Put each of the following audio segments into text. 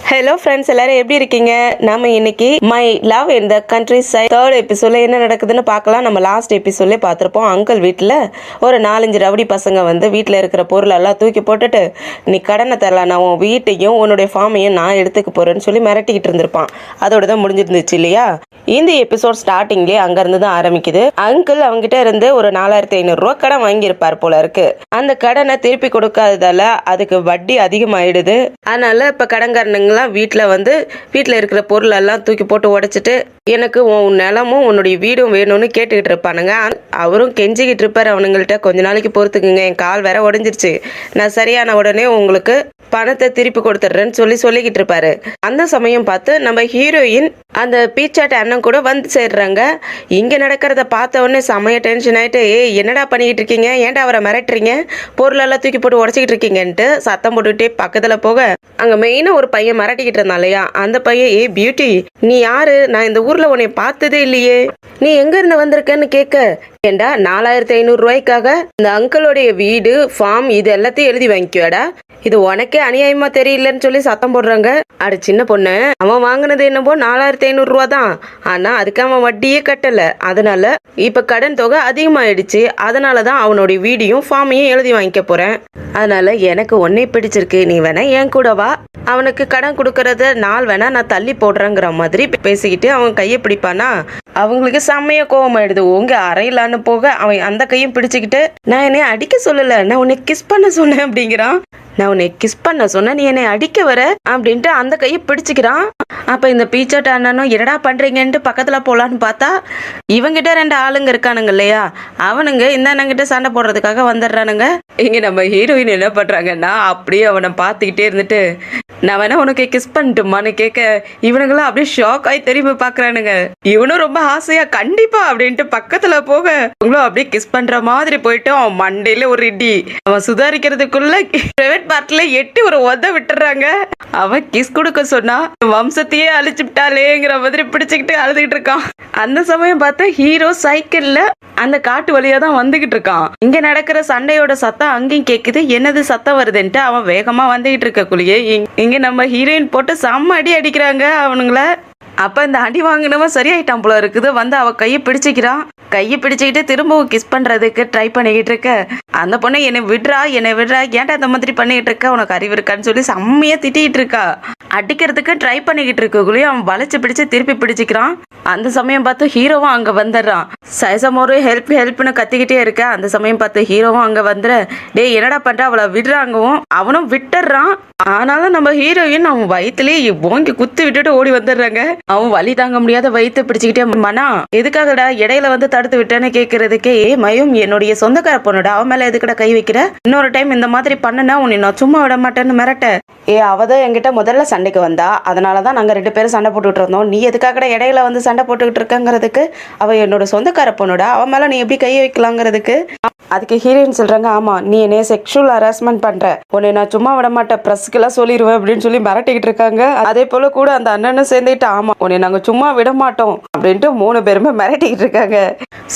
Hello friends, எல்லாரும் எப்படி இருக்கீங்க? நம்ம இன்னைக்கு my love in the countryside third எபிசோட்ல என்ன நடக்குதுன்னு பார்க்கலாம். நம்ம லாஸ்ட் எபிசோட்ல பார்த்துருப்போம். அங்கிள் வீட்டில் ஒரு 4-5 ரவுடி பசங்க வந்து வீட்டில் இருக்கிற பொருளெல்லாம் தூக்கி போட்டுட்டு, நீ கடனை தரலாம், நான் உன் வீட்டையும் உன்னுடைய ஃபார்மையும் நான் எடுத்துக்க போறேன்னு சொல்லி மிரட்டிக்கிட்டு இருந்திருப்பான். அதோட தான் முடிஞ்சிருந்துச்சு இல்லையா? இந்த எபிசோட் ஸ்டார்டிங்லேயே அங்கேருந்து தான் ஆரம்பிக்குது. அங்கிள் அவங்ககிட்ட இருந்து ஒரு 4500 ரூபா கடன் வாங்கியிருப்பார் போல இருக்கு. அந்த கடனை திருப்பி கொடுக்காததால அதுக்கு வட்டி அதிகமாயிடுது. அதனால இப்போ கடன்காரனுங்க வீட்டில் இருக்கிற பொருள் எல்லாம் தூக்கி போட்டு உடைச்சிட்டு எனக்கு உன் நிலமும் உன்னுடைய வீடும் வேணும்னு கேட்டுக்கிட்டு இருப்பானுங்க. அவரும் கெஞ்சிக்கிட்டு இருப்பார் அவனுங்கள்ட்ட, கொஞ்ச நாளைக்கு பொறுத்துக்குங்க, என் கால் வேற உடஞ்சிருச்சு, நான் சரியான உடனே உங்களுக்கு பணத்தை திருப்பி கொடுத்துட்றேன்னு சொல்லிக்கிட்டு இருப்பாரு. அந்த சமயம் பார்த்து நம்ம ஹீரோயின் அந்த பீச்சாட் அண்ணன் கூட வந்து சேர்றாங்க. இங்க நடக்கிறத பார்த்த உடனே செமைய டென்ஷன் ஆயிட்டு, என்னடா பண்ணிக்கிட்டு இருக்கீங்க, ஏன்டா அவரை மிரட்டுறீங்க, பொருளெல்லாம் தூக்கி போட்டு உடச்சிக்கிட்டு இருக்கீங்கன்ட்டு சத்தம் போட்டுக்கிட்டே பக்கத்துல போக, அங்க மெயினா ஒரு பையன் மிரட்டிக்கிட்டு இருந்தான் இல்லையா, அந்த பையன், பியூட்டி நீ யாரு, நான் இந்த ஊர்ல உன்னை பார்த்ததே இல்லையே, நீ எங்க இருந்து வந்திருக்கன்னு கேட்க, ஏண்டா 4500 ரூபாய்க்காக இந்த அங்கிளோடைய வீடு ஃபார்ம் இது எல்லாத்தையும் எழுதி வாங்கிக்குவாடா, இது உனக்கே அநியாயமா தெரியலன்னு சொல்லி சத்தம் போடுறாங்க. அட சின்ன பொண்ணு, அவன் வாங்கினது என்னப்போ 4500 ரூபா தான், ஆனா அதுக்கு அவன் வட்டியே கட்டல, அதனால இப்ப கடன் தொகை அதிகமாயிடுச்சு, அதனாலதான் அவனுடைய வீடியும் ஃபார்மையும் எழுதி வாங்கிக்க போறேன், அதனால எனக்கு ஒன்னே பிடிச்சிருக்கு, நீ வேணா என் கூட வா, அவனுக்கு கடன் கொடுக்கறத நாள் வேணா நான் தள்ளி போடுறேங்கிற மாதிரி பேசிக்கிட்டு அவன் கையை பிடிப்பானா. அவங்களுக்கு செம்மைய கோவமாயிடுது. உங்க அறையிலான்னு போக அவன் அந்த கையும் பிடிச்சுக்கிட்டு, நான் என்னை அடிக்க சொல்லல, நான் உன்னை கிஸ் பண்ண சொன்னேன் அப்படிங்கிறான். நான் உன்னை கிஸ் பண்ண சொன்ன, நீ என்னை அடிக்க வர அப்படின்ட்டு அந்த கையை பிடிச்சிக்கிறான். அப்ப இந்த பீச்சட் அண்ணனும் என்னடா பண்றீங்கன்ட்டு பக்கத்துல போலான்னு பார்த்தா, இவங்கிட்ட 2 ஆளுங்க இருக்கானுங்க இல்லையா, அவனுங்க இந்த அண்ணங்கிட்ட சண்டை போடுறதுக்காக வந்துடுறானுங்க. இங்க நம்ம ஹீரோயின் என்ன பண்றாங்கன்னா, அப்படியே அவனை பார்த்துக்கிட்டே இருந்துட்டு, நான் வேணா உனக்கு கிஸ் பண்ணிட்டுமான்னு கேட்க, இவனுங்களாம் அப்படியே ஷாக் ஆகி திரும்பி பாக்குறானுங்க. இவனும் ரொம்ப ஆசையா கண்டிப்பா அப்படின்ட்டு பக்கத்துல போக, இவங்களும் அப்படியே கிஸ் பண்ற மாதிரி போயிட்டு அவன் மண்டையில ஒரு இடி, அவன் சுதாரிக்கிறதுக்குள்ள பிரைவேட் பார்ட்ல எட்டி ஒரு உத விட்டுறாங்க. அவன் கிஸ் கொடுக்க சொன்னா வம்சத்தையே அழிச்சு விட்டாலேங்கிற மாதிரி பிடிச்சுக்கிட்டு அழுதுகிட்டு இருக்கான். அந்த சமயம் பார்த்தா ஹீரோ சைக்கிள்ல அந்த காட்டு வழியா தான் வந்துகிட்டு இருக்கான். இங்க நடக்கிற சண்டையோட சத்தம் அங்கேயும் கேக்குது. என்னது சத்தம் வருதுன்ட்டு அவன் வேகமா வந்துகிட்டு இருக்கக்குள்ளேயே இங்க நம்ம ஹீரோயின் போட்டு செம்ம அடி அடிக்கிறாங்க அவனுங்கள. அப்ப இந்த அடி வாங்கினவன் சரியாயிட்டான் போல இருக்குது. வந்து அவ கையை பிடிச்சிக்கிறான். கையை பிடிச்சிக்கிட்டு திரும்பவும் கிஸ் பண்றதுக்கு ட்ரை பண்ணிக்கிட்டு இருக்க, அந்த பொண்ணை என்னை விடுறா ஏன்டா அந்த மாதிரி பண்ணிக்கிட்டு இருக்க, உனக்கு அறிவு இருக்கான்னு சொல்லி செம்மையா திட்டிகிட்டு இருக்கா. அடிக்கிறதுக்கு ட்ரை பண்ணிக்கிட்டு இருக்கக்குள்ளேயும் அவன் வளைச்சு பிடிச்சு திருப்பி பிடிச்சிக்கிறான். அந்த சமயம் பார்த்து ஹீரோவும் அங்க வந்துடுறான். சைசமோரு ஹெல்ப்னு கத்திக்கிட்டே இருக்க. அந்த சமயம் பார்த்து ஹீரோவும் அங்க வந்துட, டேய் என்னடா பண்ற, அவளை விடுறாங்கவும் அவனும் விட்டுறான். ஆனாலும் நம்ம ஹீரோயின் அவன் வயிற்றுலேயே ஓங்கி குத்து விட்டுட்டு ஓடி வந்துடுறாங்க. அவன் வலி தாங்க முடியாத வயிற்று பிடிச்சிக்கிட்டே, மனா எதுக்காகடா இடையில வந்து தடுத்து விட்டேன்னு கேட்கறதுக்கே, மயம் என்னுடைய சொந்தக்கார பொண்ணுடா, அவன் மேல எதுக்கடா கை வைக்கிற, இன்னொரு டைம் இந்த மாதிரி பண்ணுனா உன்னை நான் சும்மா விட மாட்டேன்னு மிரட்ட. அவதான் என்கிட்ட முதல்ல சண்டைக்கு வந்தா, அதனாலதான் நாங்க 2 பேரும் சண்டை போட்டுக்கிட்டு இருந்தோம், நீ எதுக்காகடா இடையில வந்து சண்டை போட்டுக்கிட்டு இருக்கங்கிறதுக்கு, அவ என்னோட சொந்தக்கார பொண்ணுடா, அவன் மேல நீ எப்படி கை வைக்கலாங்கிறதுக்கு. அதுக்கு ஹீரோயின் சொல்றாங்க, ஆமா நீ என்னைய செக்ஷுவல் ஹராஸ்மெண்ட் பண்ற, உன்னை நான் சும்மா விட மாட்டேன், பிரஸ்க்கெல்லாம் சொல்லிடுவேன் அப்படின்னு சொல்லி மிரட்டிக்கிட்டு இருக்காங்க. அதே போல கூட அந்த அண்ணனும் சேர்ந்துட்டு, ஆமா உன்னை நாங்க சும்மா விட மாட்டோம் அப்படின்ட்டு 3 பேருமே மிரட்டிக்கிட்டு இருக்காங்க.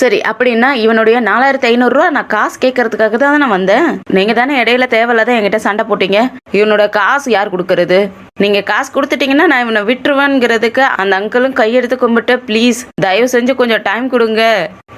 சரி, அப்படின்னா இவனுடைய 4500 ரூபா நான் காசு கேட்கறதுக்காக தான் நான் வந்தேன், நீங்க தானே இடையில தேவையில்லாத என்கிட்ட சண்டை போட்டீங்க, இவனோட காசு யார் கொடுக்கறது, நீங்க காசு கொடுத்துட்டீங்கன்னா நான் இவனை விட்டுருவேங்கிறதுக்கு அந்த அங்கிளும் கையெடுத்து கும்பிட்டு, ப்ளீஸ் தயவு செஞ்சு கொஞ்சம் டைம் கொடுங்க,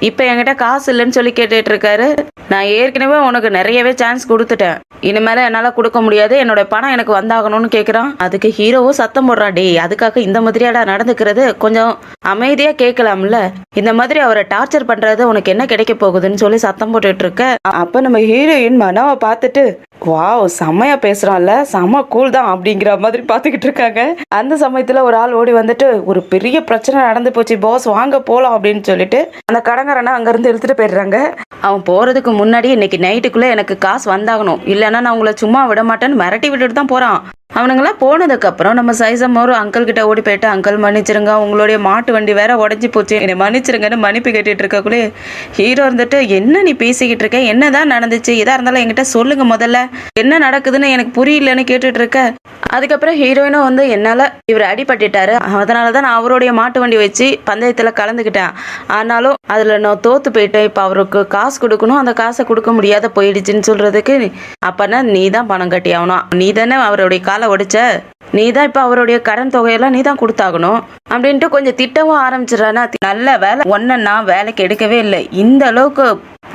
இப்ப என்கிட்ட காசு இல்லைன்னு சொல்லி கேட்டுட்டு இருக்காரு. நான் ஏற்கனவே உனக்கு நிறையவே சான்ஸ் கொடுத்துட்டேன், இனிமேல என்னால கொடுக்க முடியாது, என்னோட பணம் எனக்கு வந்தாகணும்னு கேக்குறான். அதுக்கு ஹீரோவும் சத்தம் போடுறான், டே அதுக்காக இந்த மாதிரியாடா நடந்துக்கிறது, கொஞ்சம் அமைதியா கேட்கலாம்ல, இந்த மாதிரி அவரை டார்ச்சர் பண்றது உனக்கு என்ன கிடைக்க போகுதுன்னு சொல்லி சத்தம் போட்டுட்டு இருக்க. அப்ப நம்ம ஹீரோயின் மனாவை பார்த்துட்டு, வாவ் செம்மையா பேசுறான்ல, செம்ம கூல் தான் அப்படிங்கிற மாதிரி பார்த்துக்கிட்டு இருக்காங்க. அந்த சமயத்துல ஒரு ஆள் ஓடி வந்துட்டு, ஒரு பெரிய பிரச்சனை நடந்து போச்சு பாஸ், வாங்க போலாம் அப்படின்னு சொல்லிட்டு அந்த கடங்காரனை அங்க இருந்து இழுத்துட்டு போயிடுறாங்க. அவன் போறதுக்கு முன்னாடி இன்னைக்கு நைட்டுக்குள்ள எனக்கு காசு வந்தாகணும், இல்லைன்னா நான் உங்களை சும்மா விட மாட்டேன்னு மிரட்டி விட்டுட்டு தான் போறான். அவனுங்களாம் போனதுக்கு அப்புறம் நம்ம சைசமோரு அங்கிள் கிட்ட ஓடி போயிட்டு, அங்கிள் மன்னிச்சிருங்க, உங்களுடைய மாட்டு வண்டி வேற உடஞ்சி போச்சு, என்னை மன்னிச்சிருங்கன்னு மன்னிப்பு கேட்டுட்டு இருக்கக்குள்ளே ஹீரோ இருந்துட்டு, என்ன நீ பேசிக்கிட்டு இருக்க, என்னதான் நடந்துச்சு, எதா இருந்தாலும் என்கிட்ட சொல்லுங்க, முதல்ல என்ன நடக்குதுன்னு எனக்கு புரியலன்னு கேட்டுட்டு இருக்க. அதுக்கப்புறம் ஹீரோயினும் வந்து, என்னால இவர் அடிபட்டுட்டாரு, அதனாலதான் நான் அவருடைய மாட்டு வண்டி வச்சு பந்தயத்துல கலந்துக்கிட்டேன், ஆனாலும் அதுல நான் தோத்து போயிட்டேன், இப்ப அவருக்கு காசு கொடுக்கணும், அந்த காசை கொடுக்க முடியாத போயிடுச்சுன்னு சொல்றதுக்கு, அப்பனா நீ தான் பணம் கட்டி ஆகணும், நீ தானே அவருடைய காலை உடைச்ச, நீ தான் இப்போ அவருடைய கடன் தொகையெல்லாம் நீ தான் கொடுத்தாகணும் அப்படின்ட்டு கொஞ்சம் திட்டவும் ஆரம்பிச்சிடறானா. நல்ல வேலை ஒன்ன நான் வேலைக்கு எடுக்கவே இல்லை. இந்த அளவுக்கு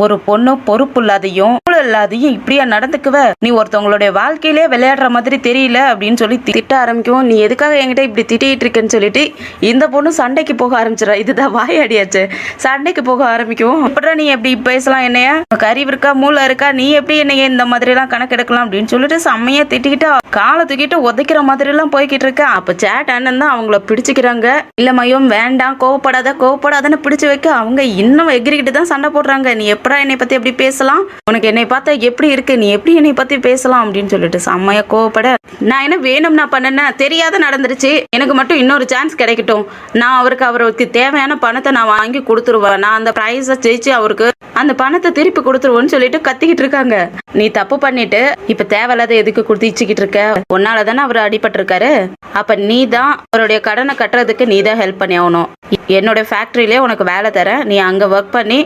ஒரு பொண்ணு பொறுப்பு இல்லாதையும் இல்லாதையும் இப்படியா நடந்துக்குவ, நீ ஒருத்தவங்களுடைய வாழ்க்கையிலே விளையாடுற மாதிரி தெரியல அப்படின்னு சொல்லி திட்ட ஆரம்பிக்கும். நீ எதுக்காக என்கிட்ட இப்படி திட்டிட்டு இருக்கேன்னு சொல்லிட்டு இந்த பொண்ணு சண்டைக்கு போக ஆரம்பிச்சிடா. இதுதான் வாயாடியாச்சு. சண்டைக்கு போக ஆரம்பிக்கும். அப்படிதான் நீ எப்படி பேசலாம், என்னையா அறிவு இருக்கா மூளை இருக்கா, நீ எப்படி என்னைய இந்த மாதிரி எல்லாம் கணக்கு எடுக்கலாம் அப்படின்னு சொல்லிட்டு செம்மையா திட்டிக்கிட்டு காலை தூக்கிட்டு உதைக்கிற மாதிரி எல்லாம் போய்கிட்டு இருக்க. அப்ப சேட் அண்ணன் தான் அவங்கள பிடிச்சிக்கிறாங்க. இல்ல மையம் வேண்டாம், கோவப்படாதன்னு பிடிச்சு வைக்க அவங்க இன்னும் எகிரிக்கிட்டு தான் சண்டை போடுறாங்க. நீ எப்படா என்னை பத்தி எப்படி பேசலாம், உனக்கு என்னை பார்த்தா எப்படி இருக்கு, நீ எப்படி என்னை பத்தி பேசலாம் அப்படின்னு சொல்லிட்டு செம்மையா கோவப்பட, நான் என்ன வேணும் நான் பண்ணேன்னா தெரியாத நடந்துருச்சு, எனக்கு மட்டும் இன்னொரு சான்ஸ் கிடைக்கட்டும், நான் அவருக்கு தேவையான பணத்தை நான் வாங்கி கொடுத்துருவேன், நான் அந்த பிரைஸை ஜெயிச்சு அவருக்கு அந்த பணத்தை திருப்பி கொடுத்துருவோன்னு சொல்லிட்டு கத்திக்கிட்டு இருக்காங்க. நீ தப்பு பண்ணிட்டு இப்ப தேவையில்லாத எதுக்கு குடிச்சிக்கிட்டு இருக்க, உன்னாலதானே அவர் அடிபட்டு இருக்காரு, அப்ப நீ தான் அவருடைய கடனை கட்டுறதுக்கு நீ தான் ஹெல்ப் பண்ணி ஆகணும். என்னோட ஃபேக்டரியிலே உனக்கு வேலை தரேன், நீ அங்க ஒர்க் பண்ணி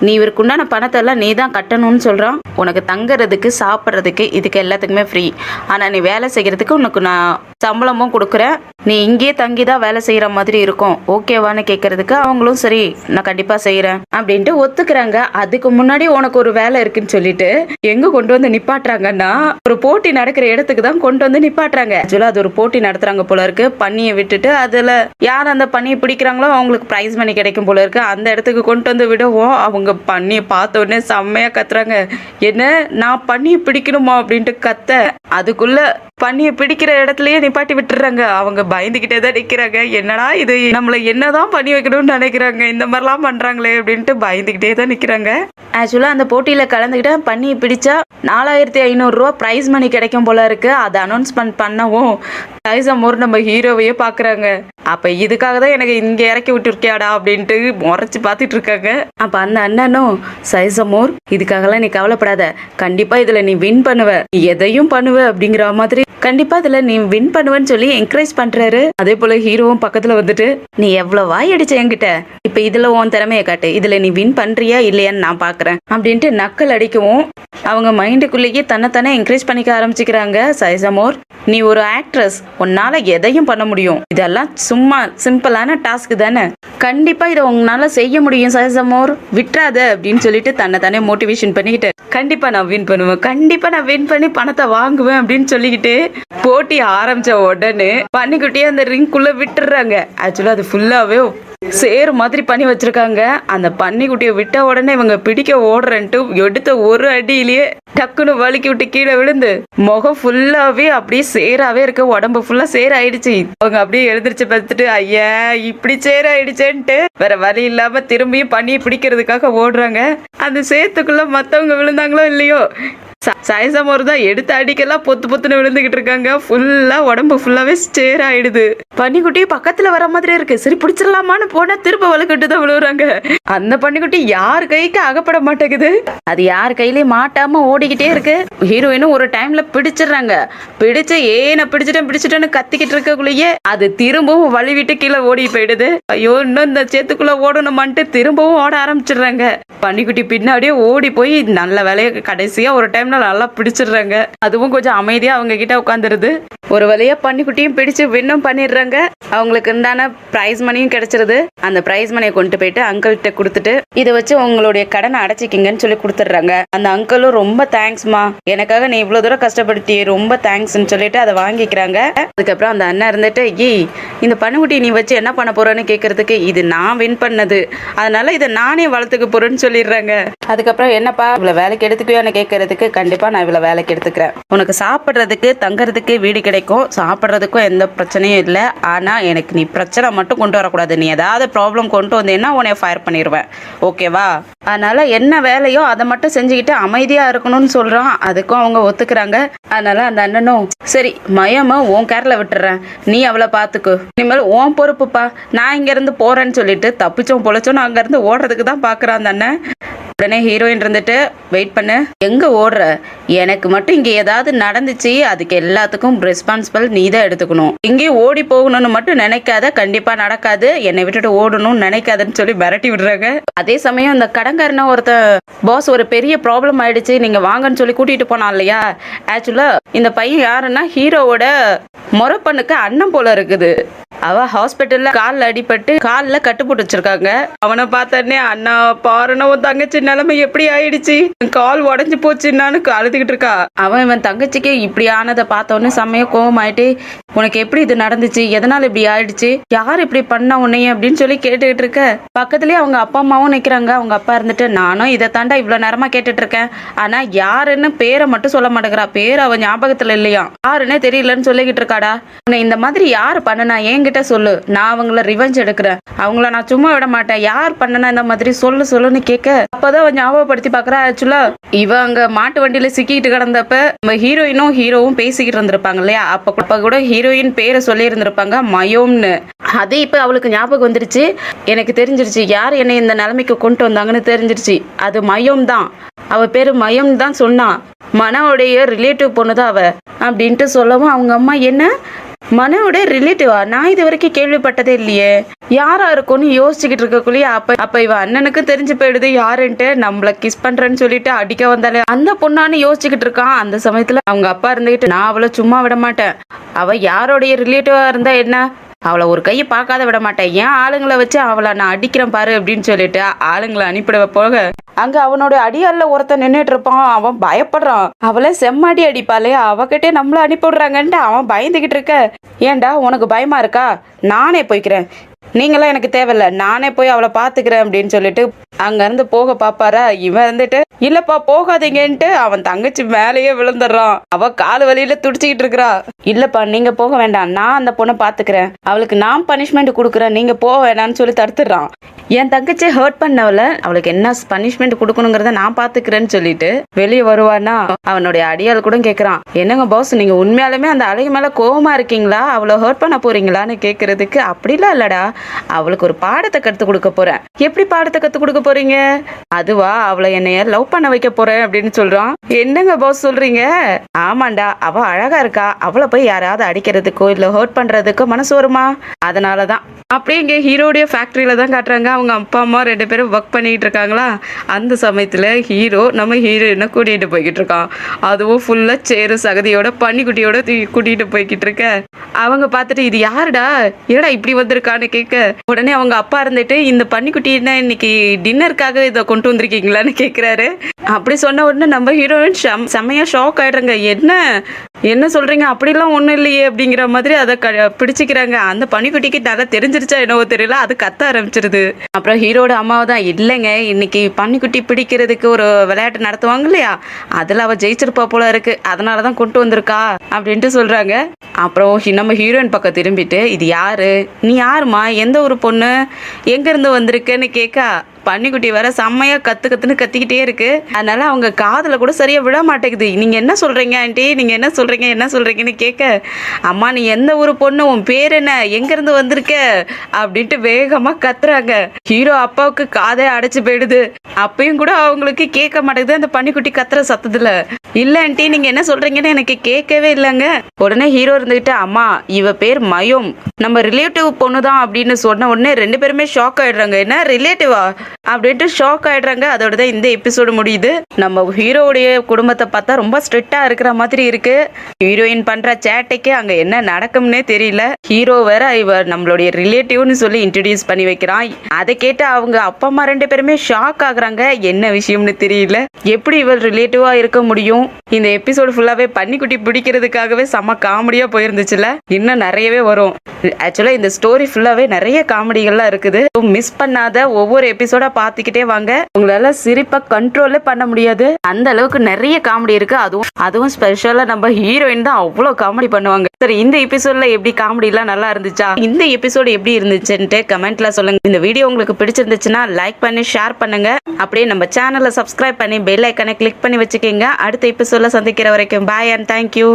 நீ இவருக்கு உண்டான பணத்தை எல்லாம் நீ தான் கட்டணும்னு சொல்றான். உனக்கு தங்குறதுக்கு சாப்பிட்றதுக்கு இதுக்கு எல்லாத்துக்குமே ஃப்ரீ, ஆனா நீ வேலை செய்யறதுக்கு உனக்கு நான் சம்பளமும் கொடுக்குறேன், நீ இங்கேயே தங்கி தான் வேலை செய்யற மாதிரி இருக்கும், ஓகேவான்னு கேட்கறதுக்கு அவங்களும் சரி நான் கண்டிப்பா செய்யறேன் அப்படின்ட்டு ஒத்துக்கிறாங்க. அதுக்கு முன்னாடி உனக்கு ஒரு வேலை இருக்குன்னு சொல்லிட்டு எங்க கொண்டு வந்து நிப்பாட்டுறாங்கன்னா ஒரு போட்டி நடக்கிற இடத்துக்கு தான் கொண்டு வந்து நிப்பாட்டுறாங்க. ஆக்சுவலா அது ஒரு போட்டி நடத்துறாங்க போல இருக்கு. பன்னியை விட்டுட்டு அதுல யார் அந்த பன்னியை பிடிக்கிறாங்களோ அவங்களுக்கு பிரைஸ் மணி கிடைக்கும் போல இருக்கு. அந்த இடத்துக்கு கொண்டு வந்து விடவும் அவங்க பன்னியை பார்த்த உடனே செம்மையா கத்துறாங்க. என்ன நான் பன்னியை பிடிக்கணுமா அப்படின்ட்டு கத்த, அதுக்குள்ள பன்னியை பிடிக்கிற இடத்துலயே நிப்பாட்டி விட்டுறாங்க. அவங்க பயந்துகிட்டே தான் நிக்கிறாங்க. என்னடா இது, நம்மள என்னதான் பண்ணி வைக்கணும்னு நினைக்கிறாங்க, இந்த மாதிரிலாம் பண்றாங்களே அப்படின்ட்டு பயந்துகிட்டே தான் நிக்கிறாங்க. ஆக்சுவலா அந்த போட்டியில கலந்துக்கிட்ட பன்னியை பிடிச்சா 4500 ரூபா பிரைஸ் மணி கிடைக்கும் போல இருக்கு. அதை அனௌன்ஸ்மெண்ட் பண்ணவும் சைசமோர் நம்ம ஹீரோவையே பாக்குறாங்க. அப்ப இதுக்காக தான் எனக்கு இங்க இறக்கி விட்டுருக்கியாடா அப்படின்ட்டு முறைச்சு பார்த்துட்டு இருக்காங்க. அப்ப அந்த அண்ணனும் சைசமோர் இதுக்காகலாம் நீ கவலைப்படாத, கண்டிப்பா இதுல நீ வின் பண்ணுவ, நீ எதையும் பண்ணுவ அப்படிங்கிற மாதிரி கண்டிப்பா இதுல நீ வின் பண்ணுவேன்னு சொல்லி என்கரேஜ் பண்றாரு. அதே போல ஹீரோவும் பக்கத்துல வந்துட்டு நீ எவ்வளவு வாய் அடிச்ச என்கிட்ட, இப்ப இதுல உன் திறமைய காட்டு, இதுல நீ வின் பண்றியா இல்லையான்னு நான் பாக்குறேன் அப்படின்ட்டு நக்கல் அடிக்கவும் அவங்க மைண்டுக்குள்ளேயே தன்னைத்தானே என்கரேஜ் பண்ணிக்க ஆரம்பிச்சுக்கிறாங்க. சைசமோர் நீ ஒரு ஆக்ட்ரஸ், உன்னால எதையும் பண்ண முடியும், இதெல்லாம் சும்மா சிம்பிளான டாஸ்க் தானே, கண்டிப்பா இதை உங்களால செய்ய முடியும் சைசமோர், விட்டுறாத அப்படின்னு சொல்லிட்டு தன்னைத்தானே மோட்டிவேஷன் பண்ணிக்கிட்டு கண்டிப்பா நான் வின் பண்ணுவேன், கண்டிப்பா நான் வின் பண்ணி பணத்தை வாங்குவேன் அப்படின்னு சொல்லிக்கிட்டு போட்டி ஆரம்பிச்ச உடனே பன்னிக்குட்டியே அந்த ரிங்குள்ள விட்டுறாங்க. ஆக்சுவலா அது ஃபுல்லாவே சேரு மாதிரி பண்ணி வச்சிருக்காங்க. அந்த பன்னிக்குட்டியை விட்ட உடனே இவங்க பிடிக்க ஓடுறன்ட்டு எடுத்த ஒரு அடியிலேயே டக்குன்னு வலிக்கி விட்டு கீழே விழுந்து முகம் ஃபுல்லாவே அப்படியே சேராவே இருக்கு, உடம்பு ஃபுல்லா சேர் ஆயிடுச்சு. அவங்க அப்படியே எழுந்திரிச்சு பார்த்துட்டு ஐயா இப்படி சேர் ஆயிடுச்சேன்ட்டு வேற வழி இல்லாம திரும்பியும் பன்னியை பிடிக்கிறதுக்காக ஓடுறாங்க. அந்த சேத்துக்குள்ள மத்தவங்க விழுந்தாங்களோ இல்லையோ சைசமோர் தான் எடுத்து அடிக்கெல்லாம் பொத்துன்னு விழுந்துகிட்டு இருக்காங்க. ஃபுல்லா உடம்பு ஃபுல்லாவே ஸ்டேர் ஆயிடுது. பன்னிக்குட்டி பக்கத்துல வர மாதிரி இருக்கு, சரி பிடிச்சிடலாமான்னு போனா திரும்ப வலுக்கிட்டு தான் விழுவுறாங்க. அந்த பன்னிக்குட்டி யார் கைக்கு அகப்பட மாட்டேங்குது, அது யார் கையிலயும் மாட்டாம ஓடிக்கிட்டே இருக்கு. ஹீரோயினும் ஒரு டைம்ல பிடிச்சிடுறாங்க. பிடிச்சு நான் பிடிச்சிட்டேன்னு கத்திக்கிட்டு இருக்கக்குள்ளேயே அது திரும்பவும் வலிவிட்டு கீழே ஓடி போயிடுது. ஐயோ இன்னும் இந்த சேத்துக்குள்ள ஓடணுமான்ட்டு திரும்பவும் ஓட ஆரம்பிச்சிடுறாங்க. பன்னிக்குட்டி பின்னாடியே ஓடி போய் நல்ல வேலையை கடைசியா ஒரு டைம் நல்லா பிடிச்சிடுறாங்க. அதுவும் கொஞ்சம் அமைதியா அவங்க கிட்ட உட்காந்துருது. ஒரு வழியா பன்னிக்குட்டியும் பிடிச்சு வின்னும் பண்ணிடுறாங்க. அவங்களுக்கு உண்டான பிரைஸ் மணியும் கிடைச்சிருது. அந்த பிரைஸ் மணியை கொண்டு போயிட்டு அங்கிள் கிட்ட கொடுத்துட்டு இதை வச்சு உங்களுடைய கடனை அடைச்சிக்கிங்கன்னு சொல்லி கொடுத்துடுறாங்க. அந்த அங்கிளும் ரொம்ப தேங்க்ஸ்மா, எனக்காக நீ இவ்வளவு தூரம் கஷ்டப்படுத்தி ரொம்ப தேங்க்ஸ்ன்னு சொல்லிட்டு அதை வாங்கிக்கிறாங்க. அதுக்கப்புறம் அந்த அண்ணன் இருந்துட்டு இந்த பன்னிக்குட்டி நீ வச்சு என்ன பண்ண போறேன்னு கேட்கறதுக்கு இது நான் வின் பண்ணது, அதனால இதை நானே வளர்த்துக்க போறேன்னு சொல்லிடுறாங்க. அதுக்கப்புறம் என்னப்பா இவ்வளவு வேலைக்கு எடுத்துக்குவோன்னு கேட்கறதுக்கு கண்டிப்பா நான் இவ்வளவு வேலைக்கு எடுத்துக்கிறேன், உனக்கு சாப்பிட்றதுக்கு தங்கறதுக்கு வீடு கிடைக்கும், சாப்பிட்றதுக்கும் எந்த பிரச்சனையும் இல்லை, ஆனா எனக்கு நீ பிரச்சனை மட்டும் கொண்டு வரக்கூடாது, நீ ஏதாவது ப்ராப்ளம் கொண்டு வந்தீங்கன்னா உன்னை ஃபயர் பண்ணிடுவேன், ஓகேவா, அதனால என்ன வேலையோ அதை மட்டும் செஞ்சுக்கிட்டு அமைதியா இருக்கணும்னு சொல்றான். அதுக்கும் அவங்க ஒத்துக்கிறாங்க. அதனால அந்த அண்ணனும் சரி மயமா உன் கேர்ல விட்டுறேன், நீ அவளை பாத்துக்கோ, இனிமேல் உன் பொறுப்புப்பா, நான் இங்க இருந்து போறேன்னு சொல்லிட்டு தப்பிச்சோம் பொழைச்சோம் அங்க இருந்து ஓடுறதுக்கு தான் பாக்குறான் அந்த அண்ணன். உடனே ஹீரோயின் இருந்துட்டு வெயிட் பண்ணு, எங்க ஓடுற, எனக்கு மட்டும் இங்க ஏதாவது நடந்துச்சு அதுக்கு எல்லாத்துக்கும் ரெஸ்பான்சிபிள் நீ தான் எடுத்துக்கணும், இங்கேயும் ஓடி போகணும்னு மட்டும் நினைக்காத, கண்டிப்பா நடக்காது, என்னை விட்டுட்டு ஓடணும்னு நினைக்காதுன்னு சொல்லி மிரட்டி விடுறாங்க. அதே சமயம் இந்த கடன்காரன ஒருத்த பாஸ் ஒரு பெரிய ப்ராப்ளம் ஆயிடுச்சு நீங்க வாங்கன்னு சொல்லி கூட்டிட்டு போனான் இல்லையா, ஆக்சுவலா இந்த பையன் யாருன்னா ஹீரோவோட முறை பொண்ணுக்கு அண்ணன் போல இருக்குது. அவ ஹாஸ்பிட்டல்ல காலில் அடிபட்டு காலில் கட்டு போட்டு வச்சிருக்காங்க. அவனை பார்த்தனே அண்ணா பாருன உன் தங்கச்சி நிலைமை எப்படி ஆயிடுச்சு, கால் உடஞ்சு போச்சுன்னான்னு அழுதுகிட்டு இருக்கா. அவன் இவன் தங்கச்சிக்கு இப்படி ஆனதை பார்த்தோன்னு செம்மைய கோவம் ஆயிட்டு, உனக்கு எப்படி இது நடந்துச்சு, எதனால இப்படி ஆயிடுச்சு, யார் இப்படி பண்ண உன்னைய அப்படின்னு சொல்லி கேட்டுக்கிட்டு இருக்க. பக்கத்துலயே அவங்க அப்பா அம்மாவும் நிக்கிறாங்க. அவங்க அப்பா இருந்துட்டு, நானும் இதை தாண்டா இவ்வளவு நேரமா கேட்டுட்டு இருக்கேன், ஆனா யாருன்னு பேரை மட்டும் சொல்ல மாட்டேங்கிறா, பேர் அவன் ஞாபகத்துல இல்லையா, யாருன்னே தெரியலன்னு சொல்லிக்கிட்டு இருக்காடா. உன்னை இந்த மாதிரி யாரு பண்ணனா என்கிட்ட சொல்லு, நான் அவங்கள ரிவெஞ்ச் எடுக்கிறேன், அவங்கள நான் சும்மா விட மாட்டேன், யார் பண்ணனா இந்த மாதிரி சொல்லுன்னு கேட்க. அப்பதான் அவன் ஞாபகப்படுத்தி பாக்குறா. ஆக்சுவலா இவ அங்க மாட்டு வண்டியில சிக்கிட்டு கிடந்தப்ப நம்ம ஹீரோயினும் ஹீரோவும் பேசிக்கிட்டு இருந்திருப்பாங்க இல்லையா, அப்ப கூட ஹீரோயின் பேரை சொல்லி இருந்திருப்பாங்க மயோம்னு. அது இப்ப அவளுக்கு ஞாபகம் வந்துருச்சு. எனக்கு தெரிஞ்சிருச்சு யார் என்னை இந்த நிலைமைக்கு கொண்டு வந்தாங்கன்னு தெரிஞ்சிருச்சு. அது மயோம் தான், அவ பேரு மயம் தான் சொன்னான். மனோடைய ரிலேட்டிவ் பொண்ணுதான் அவ அப்படின்ட்டு சொல்லவும் அவங்க அம்மா, என்ன மனோட ரிலேட்டிவா, நான் இது வரைக்கும் கேள்விப்பட்டதே இல்லையே, யாரா இருக்கும்னு யோசிச்சுக்கிட்டு இருக்கக்குள்ளேயே அப்ப இவ அண்ணனுக்கு தெரிஞ்சு போயிடுது யாருன்ட்டு. நம்மள கிஸ் பண்றேன்னு சொல்லிட்டு அடிக்க வந்தாலே அந்த பொண்ணான்னு யோசிச்சுக்கிட்டு இருக்கான். அந்த சமயத்துல அவங்க அப்பா இருந்துகிட்டு, நான் அவளை சும்மா விட மாட்டேன், அவ யாரோடைய ரிலேட்டிவா இருந்தா என்ன, அவளை ஒரு கையை பார்க்காத விட மாட்டேன், ஏன் ஆளுங்களை வச்சு அவளை நான் அடிக்கிறேன் பாரு அப்படின்னு சொல்லிட்டு ஆளுங்களை அனுப்பிட போக அங்க அவனோட அடியால ஒருத்தன் நின்றுட்டு இருப்பான். அவன் பயப்படுறான், அவளை செம்மடி அடிப்பாளே, அவகிட்டே நம்மள அனுப்பிவிடுறாங்கன்ட்டு அவன் பயந்துகிட்டு இருக்க. ஏன்டா உனக்கு பயமா இருக்கா, நானே போய்க்கிறேன், நீங்களாம் எனக்கு தேவையில்ல, நானே போய் அவளை பாத்துக்கிறேன் அப்படின்னு சொல்லிட்டு அங்க இருந்து போக பாப்பாரா. இவன் இருந்துட்டு, இல்லப்பா போகாதீங்கன்ட்டு அவன் தங்கச்சி மேலேயே விழுந்துடுறான். அவ கால் வலியில துடிச்சுக்கிட்டு இருக்கிறா. இல்லப்பா நீங்க போக வேண்டாம், நான் அந்த பொண்ணை பாத்துக்கிறேன், அவளுக்கு நான் பனிஷ்மெண்ட் கொடுக்குறேன், நீங்க போக வேணாம்னு சொல்லி தடுத்துடுறான். என் தங்கச்சி ஹர்ட் பண்ணவள, அவளுக்கு என்ன பனிஷ்மெண்ட் கொடுக்கணுங்கிறத நான் பாத்துக்கிறேன்னு சொல்லிட்டு வெளியே வருவானா. அவனுடைய அடியால் கூட கேக்குறான், என்னங்க பாஸ் நீங்க உண்மையாலுமே அந்த அழகு மேல கோவமா இருக்கீங்களா, அவளை ஹர்ட் பண்ண போறீங்களான்னு கேக்குறதுக்கு, அப்படிலாம் இல்லடா, அவளுக்கு ஒரு பாடத்தை கத்து கொடுக்க போறேன். எப்படி பாடத்தை கத்து கொடுக்க போறீங்க, அதுவா அவளை என்னைய லவ் பண்ண வைக்க போறேன் அப்படின்னு சொல்றான். என்னங்க பாஸ் சொல்றீங்க, ஆமாண்டா அவ அழகா இருக்கா, அவளை போய் யாராவது அடிக்கிறதுக்கோ இல்ல ஹர்ட் பண்றதுக்கோ மனசு வருமா, அதனாலதான். அப்படியே இங்க ஹீரோடைய ஃபேக்டரியில தான் காட்டுறாங்க. அவங்க அப்பா அம்மா 2 பேரும் ஒர்க் பண்ணிட்டு இருக்காங்களா. அந்த சமயத்துல ஹீரோ நம்ம ஹீரோயினை கூட்டிட்டு போய்கிட்டு இருக்கான். அதுவும் ஃபுல்லா சேரு சகதியோட பன்னிக்குட்டியோட கூட்டிட்டு போய்கிட்டு இருக்க. அவங்க பார்த்துட்டு, இது யாருடா, ஏடா இப்படி வந்திருக்கான்னு கேட்க, உடனே அவங்க அப்பா இருந்துட்டு, இந்த பன்னிக்குட்டி என்ன இன்னைக்கு டின்னருக்காக இதை கொண்டு வந்திருக்கீங்களான்னு கேட்கிறாரு. அப்படி சொன்ன உடனே நம்ம ஹீரோயின் செம்மையா ஷாக் ஆயிடுறாங்க. என்ன சொல்றீங்க, அப்படிலாம் ஒண்ணும் இல்லையே அப்படிங்கிற மாதிரி அதை பிடிச்சிக்கிறாங்க. அந்த பன்னிக்குட்டிக்கு நல்லா தெரிஞ்சிருச்சா என்னவோ தெரியல, அது கத்த ஆரம்பிச்சிருது. அப்புறம் ஹீரோட அம்மாவை தான், இல்லைங்க இன்னைக்கு பன்னிக்குட்டி பிடிக்கிறதுக்கு ஒரு விளையாட்டு நடத்துவாங்க இல்லையா, அதுல அவ ஜெயிச்சிருப்பா போல இருக்கு, அதனாலதான் கொண்டு வந்திருக்கா அப்படின்ட்டு சொல்றாங்க. அப்புறம் நம்ம ஹீரோயின் பக்கம் திரும்பிட்டு, இது யாரு, நீ யாருமா, எந்த ஒரு பொண்ணு, எங்க இருந்து வந்திருக்குன்னு கேட்கா. பன்னிக்குட்டி வேற செம்மையா கத்துன்னு கத்திக்கிட்டே இருக்கு. அதனால அவங்க காதுல கூட சரியா விட மாட்டேங்குது. நீங்க என்ன சொல்றீங்க ஆண்டி, நீங்க என்ன சொல்றீங்கன்னு கேட்க, அம்மா நீ எந்த ஒரு பொண்ணு, உன் பேர் என்ன, எங்க இருந்து வந்திருக்க அப்படின்ட்டு வேகமா கத்துறாங்க. ஹீரோ அப்பாவுக்கு காதே அடைச்சு போயிடுது. அப்பயும் கூட அவங்களுக்கு கேட்க மாட்டேங்குது அந்த பன்னிக்குட்டி கத்துற சத்தத்துல. இல்ல ஆண்டி நீங்க என்ன சொல்றீங்கன்னு எனக்கு கேட்கவே இல்லைங்க. உடனே ஹீரோ இருந்துகிட்டு, அம்மா இவ பேர் மயோம், நம்ம ரிலேட்டிவ் பொண்ணுதான் அப்படின்னு சொன்ன உடனே 2 பேருமே ஷாக் ஆயிடுறாங்க. என்ன ரிலேட்டிவா அப்படின்ட்டு ஷாக் ஆயிடுறாங்க. அதோட தான் இந்த எபிசோடு முடியுது. நம்ம ஹீரோவுடைய குடும்பத்தை பார்த்தா ரொம்ப ஸ்ட்ரிக்டா இருக்கிற மாதிரி இருக்கு. ஹீரோயின் பண்ற சேட்டைக்கு அங்க என்ன நடக்கும்னே தெரியல. ஹீரோ வேற இவர் நம்மளுடைய ரிலேட்டிவ்னு சொல்லி இன்ட்ரடியூஸ் பண்ணி வைக்கிறான். அதை கேட்டு அவங்க அப்பா அம்மா 2 பேருமே ஷாக் ஆகுறாங்க. என்ன விஷயம்னு தெரியல, எப்படி இவர் ரிலேட்டிவா இருக்க முடியும். இந்த எபிசோடு ஃபுல்லாவே பன்னிக்குட்டி பிடிக்கிறதுக்காகவே செம்ம காமெடியா போயிருந்துச்சுல, இன்னும் நிறையவே வரும். ஆக்சுவலா இந்த ஸ்டோரி ஃபுல்லாவே நிறைய காமெடிகள்லாம் இருக்குது. மிஸ் பண்ணாத ஒவ்வொரு எபிசோடா பாத்துக்கிட்டே வாங்க, உங்களால சிரிப்பா கண்ட்ரோலே பண்ண முடியாது, அந்த அளவுக்கு நிறைய காமெடி இருக்கு. அதுவும் ஸ்பெஷலா நம்ம ஹீரோயின் தான் அவ்வளவு காமெடி பண்ணுவாங்க. சரி, இந்த எபிசோட்ல எப்படி காமெடி எல்லாம் நல்லா இருந்துச்சா, இந்த எபிசோடு எப்படி இருந்துச்சுன்ட்டு கமெண்ட்ல சொல்லுங்க. இந்த வீடியோ உங்களுக்கு பிடிச்சிருந்துச்சுன்னா லைக் பண்ணி ஷேர் பண்ணுங்க. அப்படியே நம்ம சேனலை சப்ஸ்கிரைப் பண்ணி பெல் ஐக்கானை கிளிக் பண்ணி வச்சுக்கோங்க. அடுத்த எபிசோட்ல சந்திக்கிற வரைக்கும் பாய் அண்ட் தேங்க்யூ.